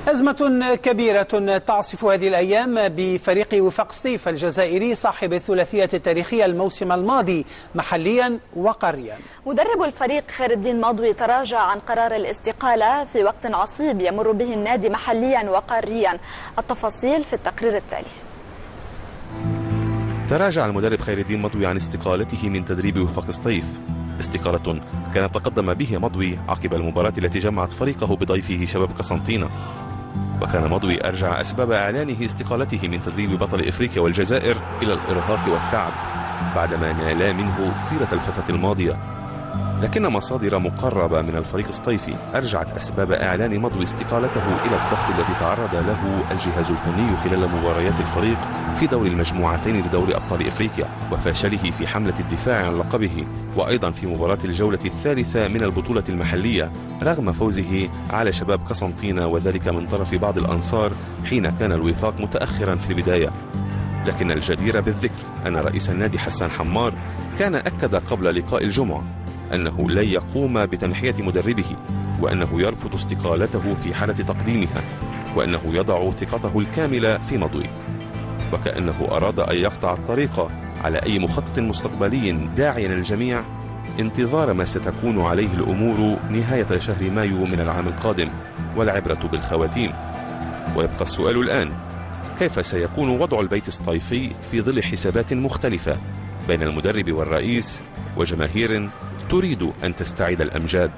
أزمة كبيرة تعصف هذه الأيام بفريق وفاق سطيف الجزائري صاحب الثلاثية التاريخية الموسم الماضي محليا وقاريا. مدرب الفريق خير الدين ماضوي تراجع عن قرار الاستقالة في وقت عصيب يمر به النادي محليا وقاريا. التفاصيل في التقرير التالي. تراجع المدرب خير الدين ماضوي عن استقالته من تدريب وفاق سطيف، استقالة كان تقدم به ماضوي عقب المباراة التي جمعت فريقه بضيفه شباب قسنطينة. وكان ماضوي أرجع أسباب إعلانه استقالته من تدريب بطل إفريقيا والجزائر إلى الإرهاق والتعب بعدما نالا منه طيلة الفترة الماضية. لكن مصادر مقربة من الفريق السطيفي أرجعت أسباب إعلان ماضوي استقالته إلى الضغط الذي تعرض له الجهاز الفني خلال مباريات الفريق في دور المجموعتين لدوري أبطال إفريقيا وفشله في حملة الدفاع عن لقبه، وأيضا في مباراة الجولة الثالثة من البطولة المحلية رغم فوزه على شباب قسنطينة، وذلك من طرف بعض الأنصار حين كان الوفاق متأخرا في البداية. لكن الجدير بالذكر أن رئيس النادي حسان حمار كان أكد قبل لقاء الجمعة أنه لن يقوم بتنحية مدربه، وأنه يرفض استقالته في حالة تقديمها، وأنه يضع ثقته الكاملة في ماضوي، وكأنه أراد أن يقطع الطريق على أي مخطط مستقبلي داعيا الجميع انتظار ما ستكون عليه الأمور نهاية شهر مايو من العام القادم، والعبرة بالخواتيم. ويبقى السؤال الآن: كيف سيكون وضع البيت السطيفي في ظل حسابات مختلفة بين المدرب والرئيس وجماهير تريد أن تستعيد الأمجاد؟